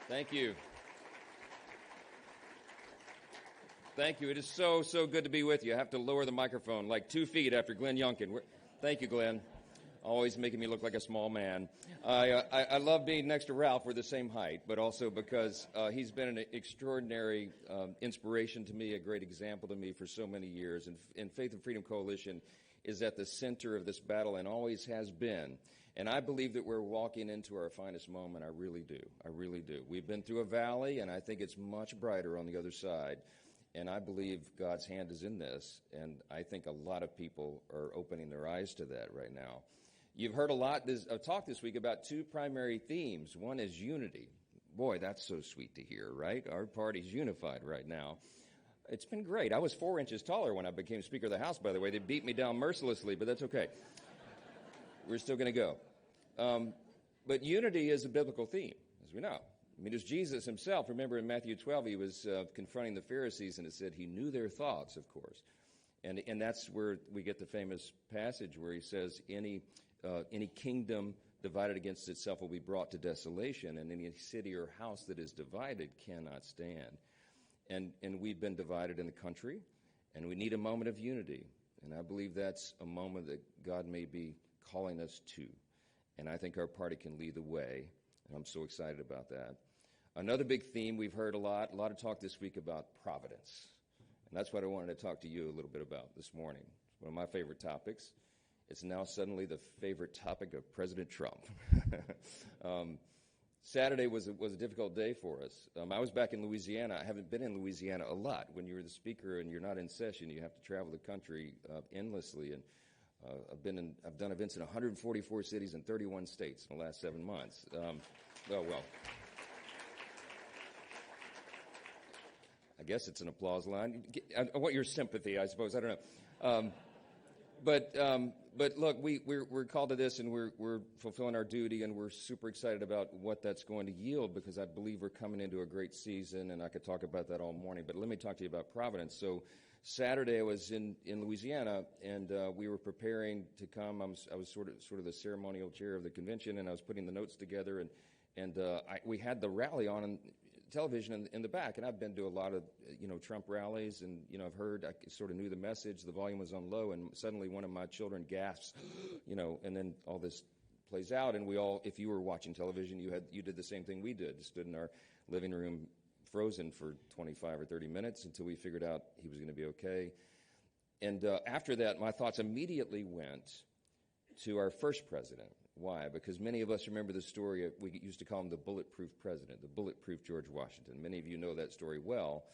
Thank you. Thank you. It is so good to be with you. I have to lower the microphone like 2 feet after Glenn Youngkin. Thank you, Glenn. Always making me look like a small man. I love being next to Ralph. We're the same height, but also because he's been an extraordinary inspiration to me, a great example to me for so many years. And Faith and Freedom Coalition is at the center of this battle and always has been. And I believe that we're walking into our finest moment. I really do. I really do. We've been through a valley, and I think it's much brighter on the other side. And I believe God's hand is in this, and I think a lot of people are opening their eyes to that right now. You've heard a lot of talk this week about two primary themes. One is unity. Boy, that's so sweet to hear, right? Our party's unified right now. It's been great. I was 4 inches taller when I became Speaker of the House, by the way. They beat me down mercilessly, but that's okay. We're still going to go. But unity is a biblical theme, as we know. I mean, it was Jesus himself. Remember in Matthew 12, he was confronting the Pharisees, and it said he knew their thoughts, of course. And that's where we get the famous passage where he says, any kingdom divided against itself will be brought to desolation, and any city or house that is divided cannot stand. And we've been divided in the country, and we need a moment of unity. And I believe that's a moment that God may be calling us to. And I think our party can lead the way, and I'm so excited about that. Another big theme we've heard a lot of talk this week about providence. And that's what I wanted to talk to you a little bit about this morning. It's one of my favorite topics. It's now suddenly the favorite topic of President Trump. Saturday was a difficult day for us. I was back in Louisiana. I haven't been in Louisiana a lot. When you're the speaker and you're not in session, you have to travel the country endlessly. And I've done events in 144 cities and 31 states in the last 7 months. Well. I guess it's an applause line. I want your sympathy, I suppose. I don't know. But look, we're called to this, and we're fulfilling our duty, and we're super excited about what that's going to yield, because I believe we're coming into a great season, and I could talk about that all morning. But let me talk to you about Providence. So Saturday I was in Louisiana, and we were preparing to come. I was sort of the ceremonial chair of the convention, and I was putting the notes together, and we had the rally on television in the back, and I've been to a lot of Trump rallies, and I sort of knew the message. The volume was on low, and suddenly one of my children gasps, and then all this plays out, and we all, if you were watching television, you did the same thing we did. Stood in our living room frozen for 25 or 30 minutes until we figured out he was going to be okay. And after that, my thoughts immediately went to our first president. Why? Because many of us remember the story, we used to call him the bulletproof president, the bulletproof George Washington. Many of you know that story well.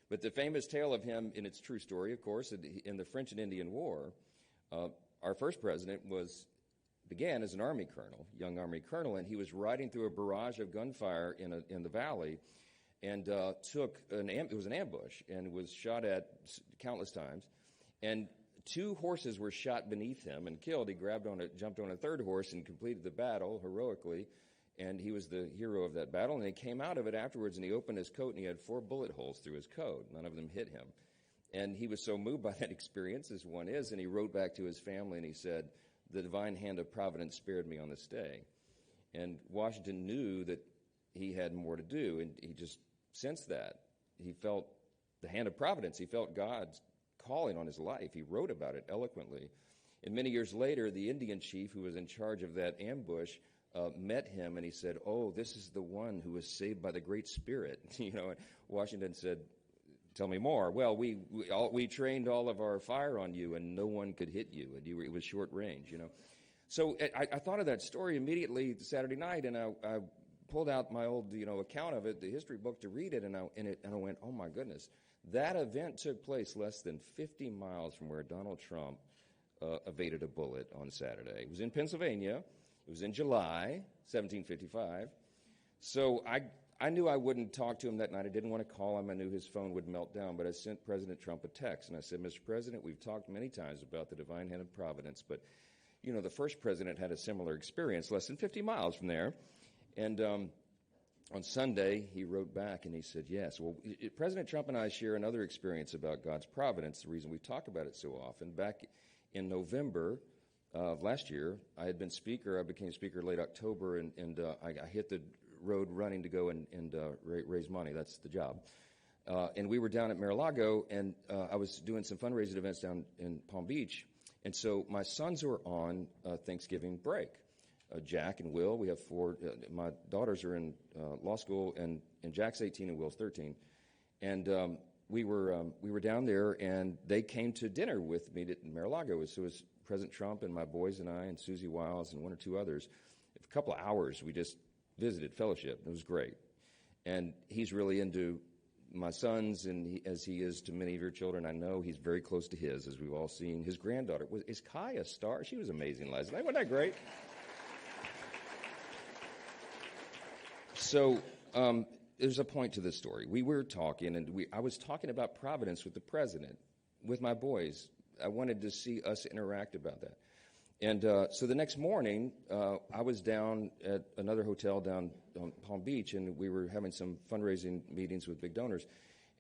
But the famous tale of him, and it's a true story, of course, in the French and Indian War, our first president began as an Army colonel, young Army colonel, and he was riding through a barrage of gunfire in the valley, and it was an ambush, and was shot at countless times, and 2 horses were shot beneath him and killed. He jumped on a third horse and completed the battle heroically, and he was the hero of that battle. And he came out of it afterwards, and he opened his coat, and he had 4 bullet holes through his coat. None of them hit him. And he was so moved by that experience, as one is, and he wrote back to his family, and he said, "The divine hand of providence spared me on this day." And Washington knew that he had more to do, and he just sensed that. He felt the hand of providence. He felt God's calling on his life. He wrote about it eloquently. And many years later, the Indian chief who was in charge of that ambush met him, and he said, "Oh, this is the one who was saved by the Great Spirit." And Washington said, "Tell me more." "Well, we trained all of our fire on you, and no one could hit you, and it was short range." So I thought of that story immediately Saturday night, and I pulled out my old account of it, the history book, to read it, and I went, "Oh my goodness." That event took place less than 50 miles from where Donald Trump evaded a bullet on Saturday. It was in Pennsylvania. It was in July 1755. So I knew I wouldn't talk to him that night. I didn't want to call him. I knew his phone would melt down. But I sent President Trump a text, and I said, "Mr. President, we've talked many times about the divine hand of providence, but the first president had a similar experience less than 50 miles from there." And on Sunday, he wrote back, and he said, "Yes." Well, President Trump and I share another experience about God's providence, the reason we talk about it so often. Back in November of last year. I had been speaker. I became speaker late October, and I hit the road running to go and raise money. That's the job. And we were down at Mar-a-Lago, and I was doing some fundraising events down in Palm Beach. And so my sons were on Thanksgiving break. Jack and Will, we have 4. My daughters are in law school, and Jack's 18 and Will's 13. And we were down there, and they came to dinner with me at Mar-a-Lago. So it was President Trump and my boys and I and Susie Wiles and 1 or 2 others. For a couple of hours, we just visited, fellowship. It was great. And he's really into my sons, and as he is to many of your children, I know he's very close to his, as we've all seen. His granddaughter, is Kai a star? She was amazing last night. Wasn't that great? So there's a point to this story. We were talking, and I was talking about providence with the president, with my boys. I wanted to see us interact about that. And so the next morning, I was down at another hotel down on Palm Beach, and we were having some fundraising meetings with big donors.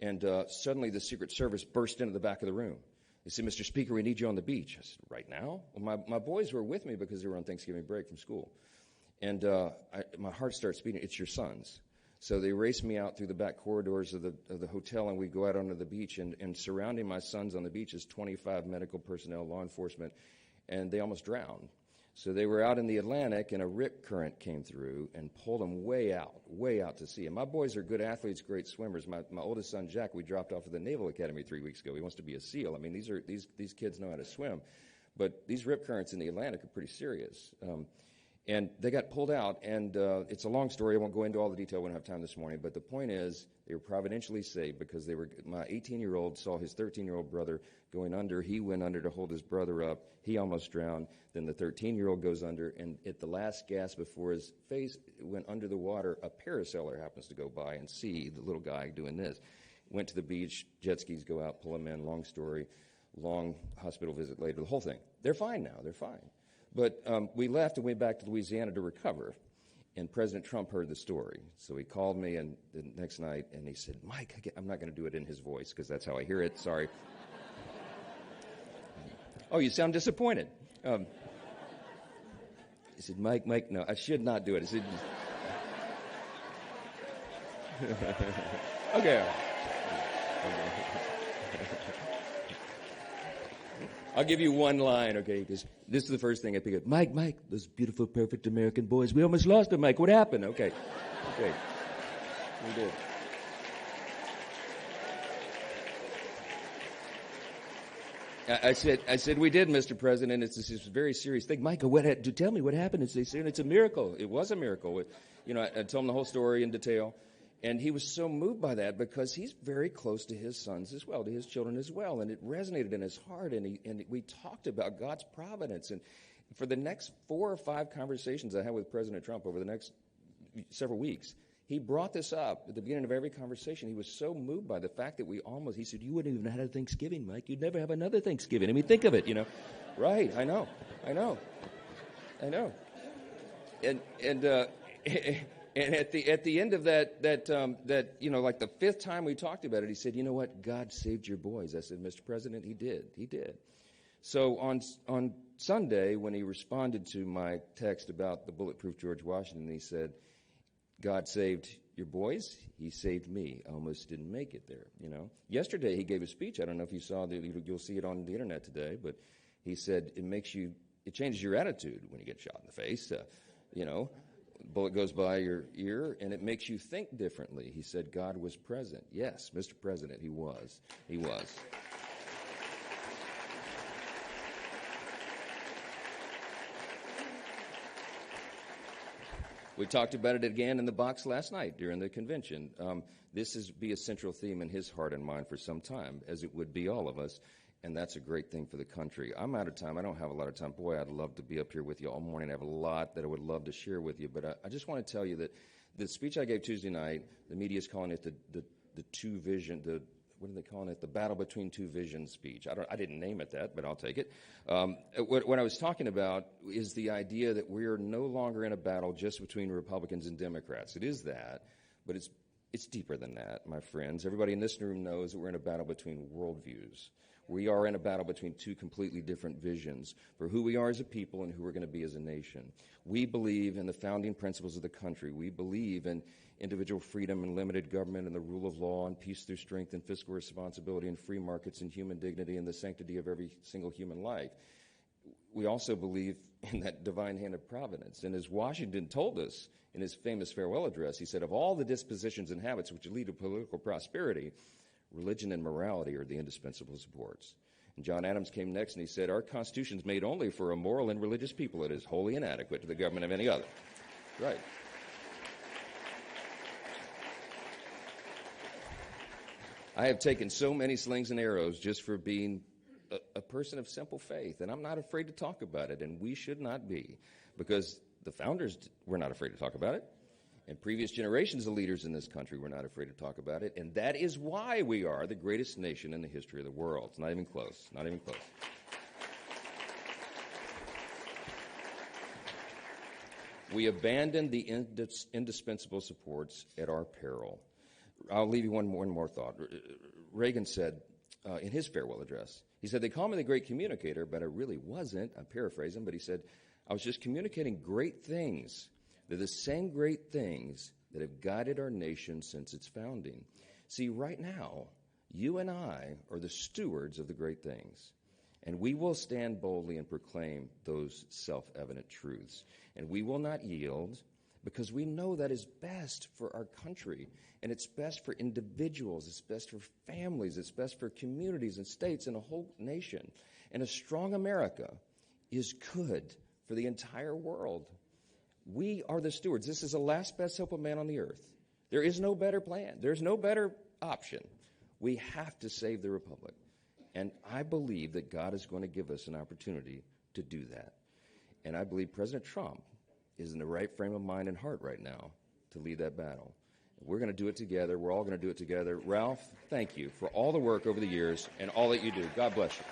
And suddenly the Secret Service burst into the back of the room. They said, "Mr. Speaker, we need you on the beach." I said, "Right now?" Well, my boys were with me because they were on Thanksgiving break from school. And my heart starts beating. It's your sons. So they race me out through the back corridors of the hotel, and we go out onto the beach. And surrounding my sons on the beach is 25 medical personnel, law enforcement, and they almost drowned. So they were out in the Atlantic, and a rip current came through and pulled them way out to sea. And my boys are good athletes, great swimmers. My oldest son, Jack, we dropped off at the Naval Academy 3 weeks ago. He wants to be a SEAL. I mean, these kids know how to swim. But these rip currents in the Atlantic are pretty serious. And they got pulled out, and it's a long story. I won't go into all the detail. We don't have time this morning. But the point is, they were providentially saved because my 18-year-old saw his 13-year-old brother going under. He went under to hold his brother up. He almost drowned. Then the 13-year-old goes under, and at the last gasp before his face went under the water, a parasailer happens to go by and see the little guy doing this. Went to the beach. Jet skis go out, pull him in. Long story. Long hospital visit later. The whole thing. They're fine now. They're fine. But we left and went back to Louisiana to recover, and President Trump heard the story. So he called me and the next night, and he said, "Mike, I'm not going to do it in his voice because that's how I hear it. Sorry." "Oh, you sound disappointed." He said, Mike, no, I should not do it." He said, "Okay." I'll give you one line, okay? Because this is the first thing I pick up. Mike, those beautiful, perfect American boys. We almost lost them, Mike. What happened? Okay. We did. I said, "We did, Mr. President. It's this very serious thing." "Mike, tell me what happened." They said, "It's a miracle." It was a miracle. I told him the whole story in detail. And he was so moved by that because he's very close to his sons as well, to his children as well. And it resonated in his heart. And we talked about God's providence. And for the next 4 or 5 conversations I had with President Trump over the next several weeks, he brought this up at the beginning of every conversation. He was so moved by the fact that he said, "You wouldn't even have had a Thanksgiving, Mike. You'd never have another Thanksgiving." I mean, think of it, Right, I know. And at the end of that, like the 5th time we talked about it, he said, "You know what? God saved your boys." I said, "Mr. President, he did." So on Sunday, when he responded to my text about the bulletproof George Washington, he said, "God saved your boys. He saved me. I almost didn't make it there." Yesterday he gave a speech. I don't know if you saw you'll see it on the internet today, but he said it changes your attitude when you get shot in the face. Bullet goes by your ear, and it makes you think differently. He said God was present. Yes, Mr. President, he was. We talked about it again in the box last night during the convention. This is be a central theme in his heart and mind for some time, as it would be all of us. And that's a great thing for the country. I'm out of time. I don't have a lot of time. Boy, I'd love to be up here with you all morning. I have a lot that I would love to share with you. But I just want to tell you that the speech I gave Tuesday night, the media is calling it the two vision, what are they calling it? The battle between two visions speech. I didn't name it that, but I'll take it. What I was talking about is the idea that we are no longer in a battle just between Republicans and Democrats. It is that, but it's deeper than that, my friends. Everybody in this room knows that we're in a battle between worldviews. We are in a battle between two completely different visions for who we are as a people and who we're going to be as a nation. We believe in the founding principles of the country. We believe in individual freedom and limited government and the rule of law and peace through strength and fiscal responsibility and free markets and human dignity and the sanctity of every single human life. We also believe in that divine hand of providence. And as Washington told us in his famous farewell address, he said, of all the dispositions and habits which lead to political prosperity, religion and morality are the indispensable supports. And John Adams came next and he said, our Constitution is made only for a moral and religious people. It is wholly inadequate to the government of any other. Right. I have taken so many slings and arrows just for being a person of simple faith, and I'm not afraid to talk about it, and we should not be, because the founders were not afraid to talk about it, and previous generations of leaders in this country were not afraid to talk about it, and that is why we are the greatest nation in the history of the world. It's not even close, not even close. We abandoned the indispensable supports at our peril. I'll leave you one more thought. Reagan said in his farewell address, he said, they call me the great communicator, but I really wasn't. I'm paraphrasing, but he said, I was just communicating great things. They're the same great things that have guided our nation since its founding. See, right now, you and I are the stewards of the great things, and we will stand boldly and proclaim those self-evident truths, and we will not yield because we know that is best for our country, and it's best for individuals, it's best for families, it's best for communities and states and a whole nation. And a strong America is good for the entire world. We are the stewards. This is the last best hope of man on the earth. There is no better plan. There's no better option. We have to save the republic. And I believe that God is going to give us an opportunity to do that. And I believe President Trump is in the right frame of mind and heart right now to lead that battle. We're going to do it together. We're all going to do it together. Ralph, thank you for all the work over the years and all that you do. God bless you.